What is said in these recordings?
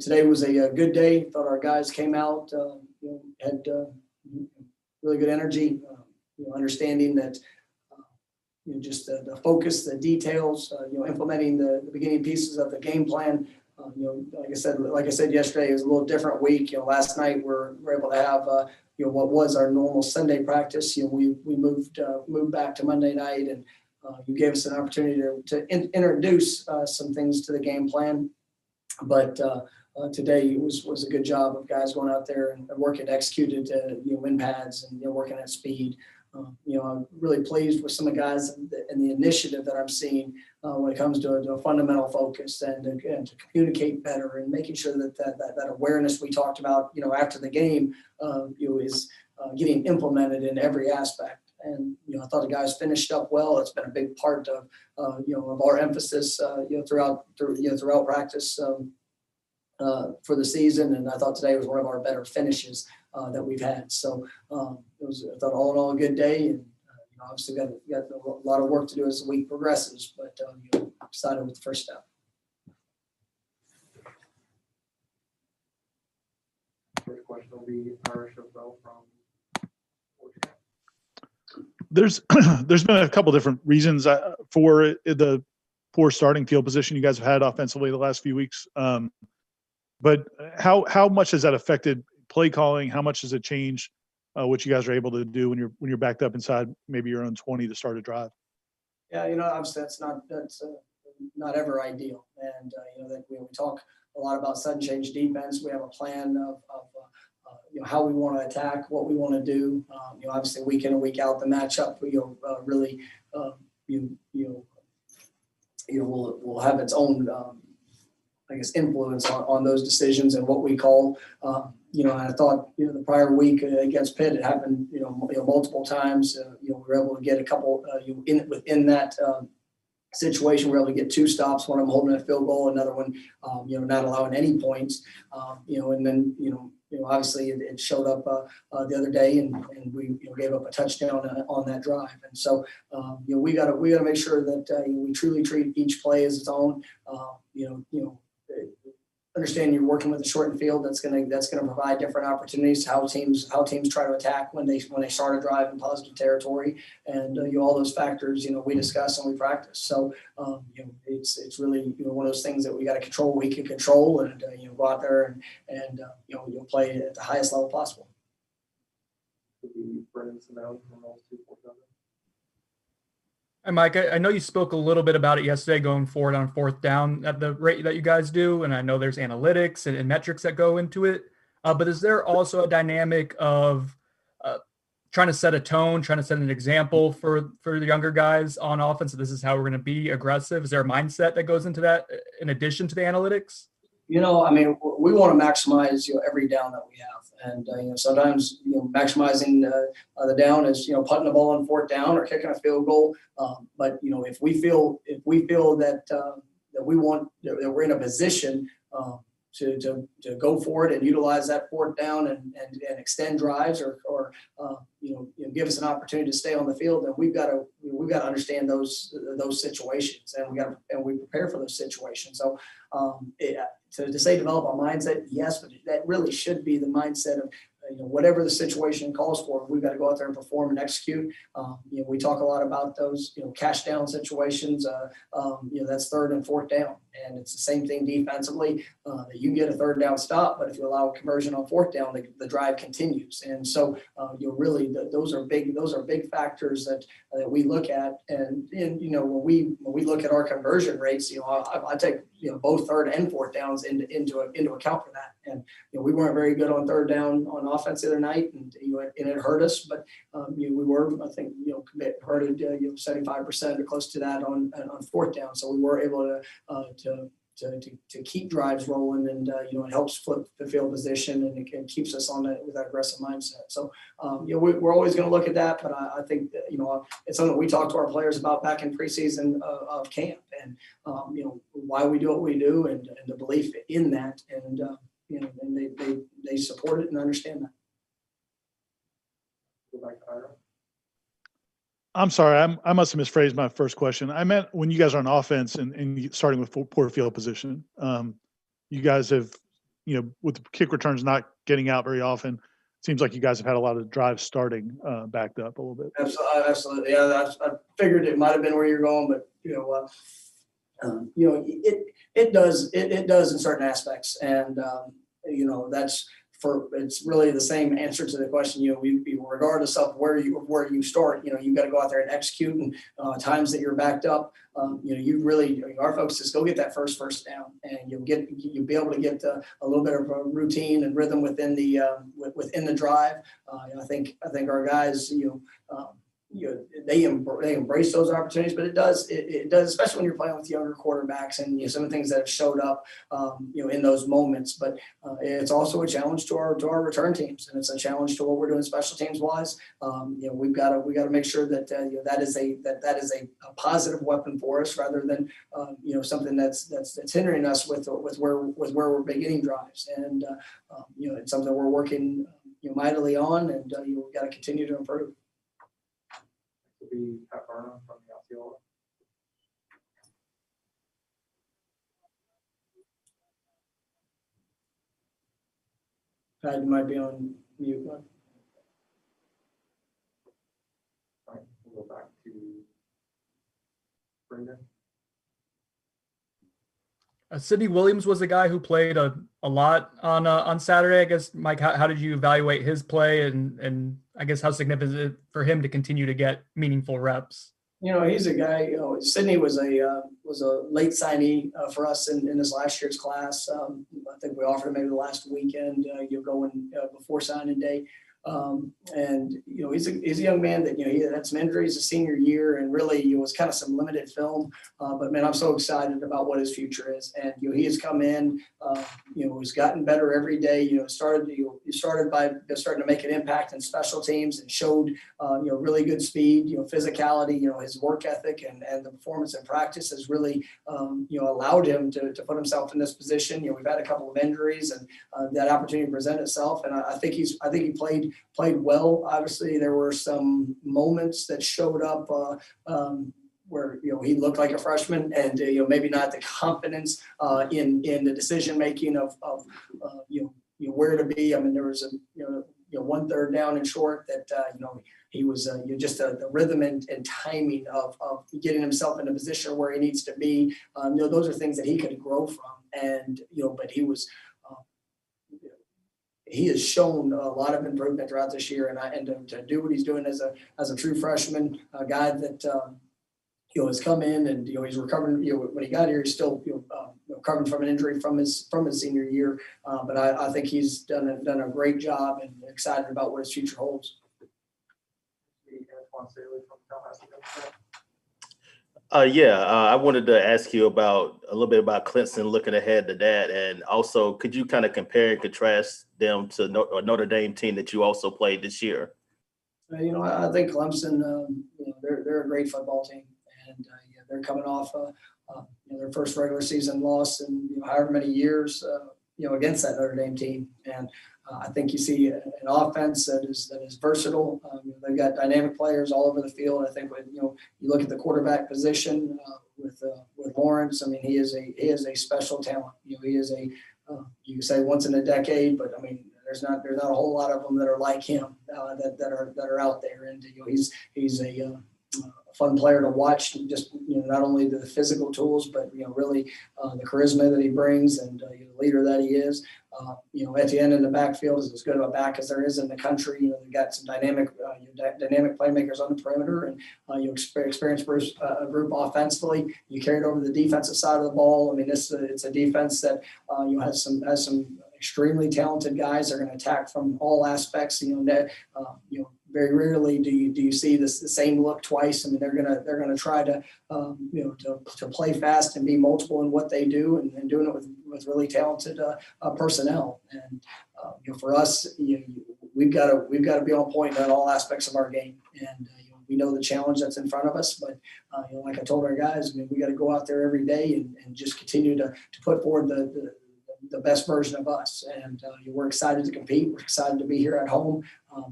today was a good day. Thought our guys came out, had really good energy, understanding that, just the focus, the details, implementing the beginning pieces of the game plan. Like I said yesterday, it was a little different week. Last night we were able to have, what was our normal Sunday practice. We moved back to Monday night, and you gave us an opportunity to introduce some things to the game plan. But today was a good job of guys going out there and working, executed, win pads and working at speed. I'm really pleased with some of the guys and the initiative that I'm seeing when it comes to a fundamental focus and to communicate better and making sure that awareness we talked about, after the game, is getting implemented in every aspect. And, I thought the guys finished up well. It's been a big part of our emphasis, throughout practice for the season. And I thought today was one of our better finishes that we've had. So it was, I thought, all in all, a good day. And obviously got a lot of work to do as the week progresses, but excited with the first step. First question will be Irish Bell from Warchant. There's been a couple different reasons for the poor starting field position you guys have had offensively the last few weeks. But how much has that affected play calling? How much does it change what you guys are able to do when you're backed up inside maybe your own 20 to start a drive? Yeah, obviously that's not ever ideal. And that we talk a lot about sudden change defense. We have a plan of how we want to attack, what we want to do. Obviously week in and week out, the matchup really will have its own influence on those decisions and what we call. I thought the prior week against Pitt, it happened multiple times. We were able to get a couple within that situation. We were able to get two stops, one of them holding a field goal, another one not allowing any points. And then obviously it showed up the other day, and we gave up a touchdown on that drive. And so we got to make sure that we truly treat each play as its own. Understand you're working with a shortened field. That's going to provide different opportunities. How teams try to attack when they start a drive in positive territory, and all those factors we discuss and we practice. So it's really one of those things that we got to control. We can control, and go out there and play at the highest level possible. Seminoles from Noles 247. Hi, Mike. I know you spoke a little bit about it yesterday, going forward on fourth down at the rate that you guys do. And I know there's analytics and metrics that go into it. But is there also a dynamic of trying to set a tone, trying to set an example for the younger guys on offense? So this is how we're going to be aggressive. Is there a mindset that goes into that in addition to the analytics? We want to maximize every down that we have. And sometimes maximizing the down is putting the ball on fourth down or kicking a field goal. But if we feel that that we're in a position to go for it and utilize that fourth down and extend drives or give us an opportunity to stay on the field, then we've got to understand those situations, and we prepare for those situations. So to say develop a mindset, yes, but that really should be the mindset of whatever the situation calls for. We've got to go out there and perform and execute. We talk a lot about those cash down situations. That's third and fourth down, and it's the same thing defensively. You can get a third down stop, but if you allow a conversion on fourth down, the drive continues. And so really those are big factors that we look at. And when we look at our conversion rates, I take both third and fourth downs into account for that. And we weren't very good on third down on offense the other night, and it hurt us. But we were, I think, hurted 75% or close to that on fourth down. So we were able to keep drives rolling, and it helps flip the field position, and it keeps us on with that aggressive mindset. So we're always going to look at that, but I think that, it's something we talk to our players about back in preseason of camp, and why we do what we do, and the belief in that, and and they support it and understand that. Go back to Ira. I'm sorry, I must have misphrased my first question. I meant when you guys are on offense and starting with poor field position, you guys have with the kick returns not getting out very often, it seems like you guys have had a lot of drives starting backed up a little bit. Absolutely. Yeah, I figured it might have been where you're going, but it does in certain aspects, and that's it's really the same answer to the question. Regardless of where you start, you've got to go out there and execute, and times that you're backed up, our focus is go get that first down, and you'll be able to get a little bit of a routine and rhythm within the drive. I think our guys, they embrace those opportunities, but it does, especially when you're playing with younger quarterbacks and some of the things that have showed up, in those moments. But it's also a challenge to our return teams, and it's a challenge to what we're doing special teams wise. We've got to make sure that that is a positive weapon for us, rather than something that's hindering us with where we're beginning drives. And it's something we're working mightily on, and we've got to continue to improve. Be Pat Barnum from the Osceola. Pat, you might be on mute. All right, we'll go back to Brendan. Sidney Williams was a guy who played a lot on Saturday. I guess, Mike, how did you evaluate his play, and I guess how significant is it for him to continue to get meaningful reps? He's a guy. Sidney was a late signee for us in his last year's class. I think we offered him maybe the last weekend. Going before signing day. And he's a young man that he had some injuries his senior year, and really was kind of some limited film. But man, I'm so excited about what his future is. And he has come in. He's gotten better every day. Started by starting to make an impact in special teams, and showed really good speed, physicality. His work ethic and the performance in practice has really allowed him to put himself in this position. We've had a couple of injuries, and that opportunity presented itself. And I think he played well. Obviously, there were some moments that showed up where he looked like a freshman, and maybe not the confidence in the decision making of where to be. I mean, there was a 1 3rd down and short that he was just the rhythm and timing of getting himself in a position where he needs to be. Those are things that he could grow from, and but he has shown a lot of improvement throughout this year, and to do what he's doing as a true freshman, a guy that has come in, and he's recovering. When he got here, he's still recovering from an injury from his senior year. But I think he's done a great job, and excited about what his future holds. I wanted to ask you a little bit about Clemson, looking ahead to that, and also could you kind of compare and contrast them to Notre Dame team that you also played this year? I think Clemson, they're a great football team, and they're coming off their first regular season loss in however many years, against that Notre Dame team. And I think you see an offense that is versatile. They've got dynamic players all over the field. I think when you look at the quarterback position with Lawrence, I mean, he is a special talent. He is you can say once in a decade, but I mean, there's not a whole lot of them that are like him that are out there. And he's a fun player to watch. Just not only the physical tools, but really the charisma that he brings, and the leader that he is. Etienne in the backfield is as good of a back as there is in the country. They've got some dynamic playmakers on the perimeter, and you experience a group offensively. You carry it over the defensive side of the ball. I mean, it's a defense that has some extremely talented guys. They're going to attack from all aspects. Very rarely do you see the same look twice. I mean, they're gonna try to to play fast and be multiple in what they do, and doing it with really talented personnel. And for us, we've got to be on point in all aspects of our game. And we know the challenge that's in front of us, but like I told our guys, we got to go out there every day and just continue to put forward the best version of us. And we're excited to compete. We're excited to be here at home.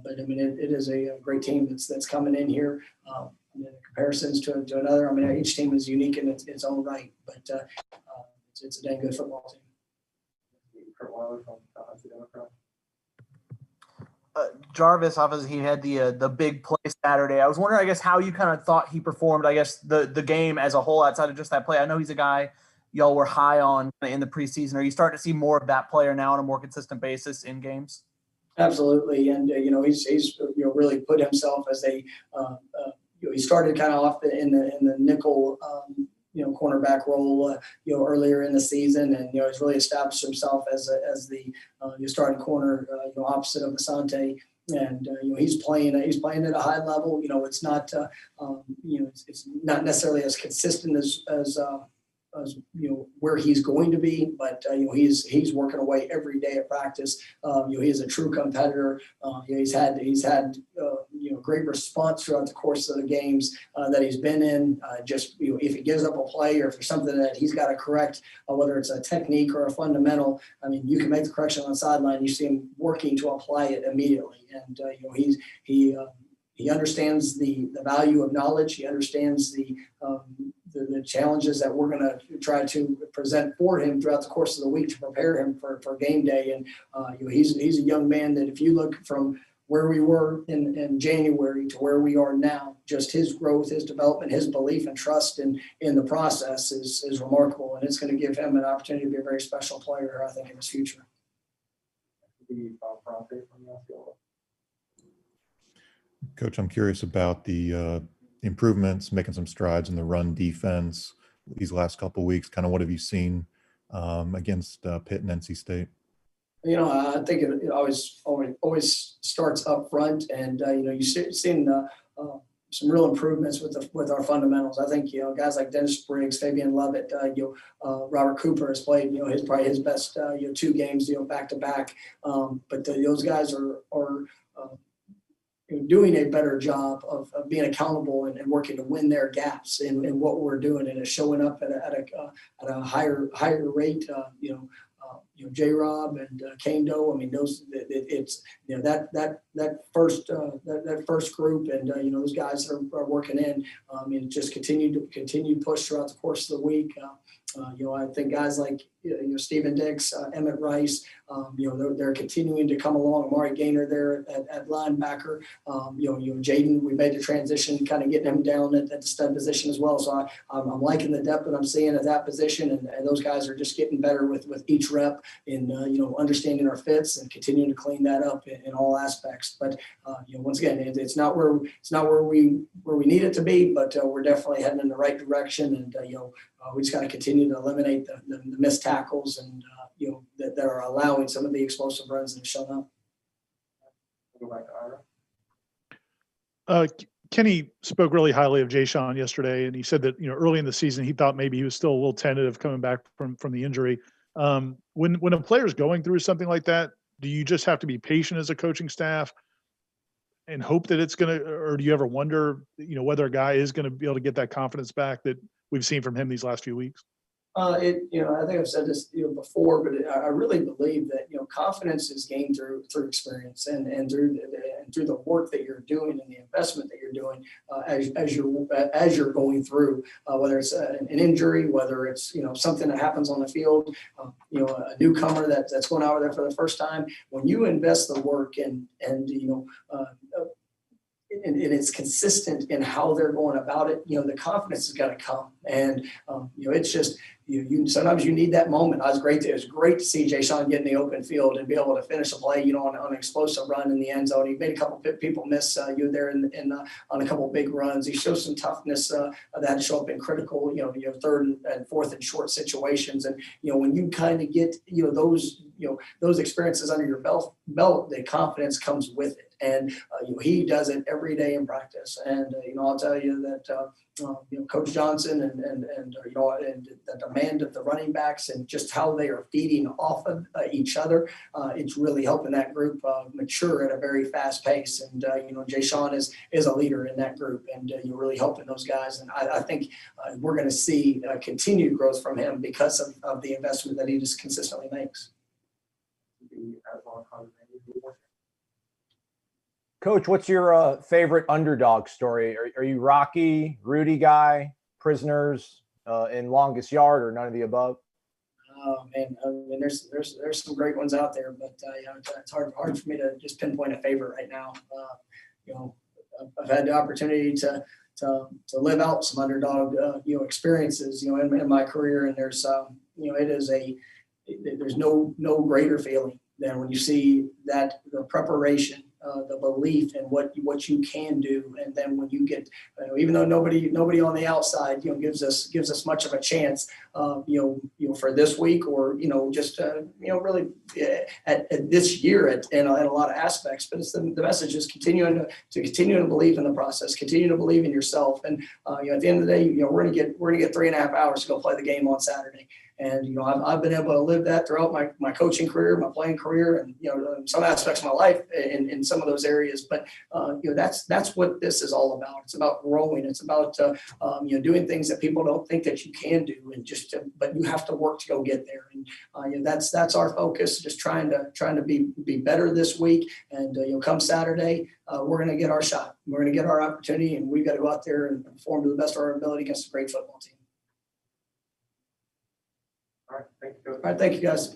But I mean, it is a great team that's coming in here. Comparisons to another, I mean, each team is unique in its own right, but it's a dang good football team. Kurt Weiler from the Democrat. Jarvis, obviously, he had the big play Saturday. I was wondering, I guess, how you kind of thought he performed, I guess, the game as a whole outside of just that play. I know he's a guy y'all were high on in the preseason. Are you starting to see more of that player now on a more consistent basis in games? Absolutely, and he's really put himself as a he started kind of off in the nickel cornerback role earlier in the season, and he's really established himself as the starting corner opposite of Asante. And he's playing at a high level. It's not it's not necessarily as consistent as where he's going to be, but he's working away every day at practice. He's a true competitor. He's had great response throughout the course of the games that he's been in. If he gives up a play or if there's something that he's got to correct, whether it's a technique or a fundamental, you can make the correction on the sideline. You see him working to apply it immediately, and he understands the value of knowledge. He understands the challenges that we're going to try to present for him throughout the course of the week to prepare him for game day. And he's a young man that, if you look from where we were in January to where we are now, just his growth, his development, his belief and trust in the process is remarkable. And it's going to give him an opportunity to be a very special player, I think, in his future. Coach, I'm curious about the improvements, making some strides in the run defense these last couple of weeks. Kind of what have you seen against Pitt and NC State? I think it always starts up front, and you've seen some real improvements with our fundamentals. I think guys like Dennis Briggs, Fabian Lovett, Robert Cooper has played probably his best 2 games back to back, but those guys are doing a better job of being accountable and working to win their gaps in what we're doing, and it's showing up at a higher rate. J-Rob and Kane-Do. It's that first group, and those guys are working in. Just continue push throughout the course of the week. I think guys like Stephen Dix, Emmett Rice, they're continuing to come along. Amari Gaynor there at linebacker. Jaden, we made the transition, kind of getting him down at the stud position as well. So I'm liking the depth that I'm seeing at that position, and those guys are just getting better with each rep in understanding our fits and continuing to clean that up in all aspects. But once again, it's not where we need it to be, but we're definitely heading in the right direction, and we just got to continue to eliminate the missed tackles and that are allowing some of the explosive runs that have shown up. Go back to Ira. Kenny spoke really highly of Jaylen yesterday, and he said that early in the season he thought maybe he was still a little tentative coming back from the injury. When a player's going through something like that, do you just have to be patient as a coaching staff and hope that it's going to, or do you ever wonder whether a guy is going to be able to get that confidence back that we've seen from him these last few weeks? I think I've said this before, but I really believe that confidence is gained through experience and through the work that you're doing and the investment that you're doing as you're going through, whether it's an injury, whether it's something that happens on the field, a newcomer that's going out there for the first time. When you invest the work and it's consistent in how they're going about it, the confidence is going to come. And, it's just, sometimes you need that moment. It was great to see Jaylen get in the open field and be able to finish a play, on an explosive run in the end zone. He made a couple of people miss there on a couple of big runs. He shows some toughness that had to show up in critical, third and fourth and short situations. And, when you kind of get, those experiences under your belt, the confidence comes with it. And he does it every day in practice. And I'll tell you that Coach Johnson and the demand of the running backs and just how they are feeding off of each other, it's really helping that group mature at a very fast pace. And Jaylen is a leader in that group, and you're really helping those guys. And I think we're going to see continued growth from him because of the investment that he just consistently makes. Coach, what's your favorite underdog story? Are you Rocky, Rudy guy, prisoners, in longest yard, or none of the above? And I mean, there's some great ones out there, but you know, it's hard for me to just pinpoint a favorite right now. You know, I've had the opportunity to live out some underdog you know, experiences, you know, in my career, and there's you know, there's no greater feeling than when you see that the preparation, the belief in what you can do, and then when you get, even though nobody on the outside, you know, gives us much of a chance, you know, for this week, or you know, just you know, really at this year in a lot of aspects. But it's the message is continuing to believe in the process, continue to believe in yourself, and you know, at the end of the day, you know, we're gonna get 3.5 hours to go play the game on Saturday. And, you know, I've been able to live that throughout my coaching career, my playing career, and, you know, some aspects of my life in some of those areas. But, you know, that's what this is all about. It's about growing. It's about, you know, doing things that people don't think that you can do, and but you have to work to go get there. And, you know, that's our focus, just trying to be better this week. And, you know, come Saturday, we're going to get our shot. We're going to get our opportunity, and we've got to go out there and perform to the best of our ability against a great football team. All right, thank you, Coach. All right, thank you, guys.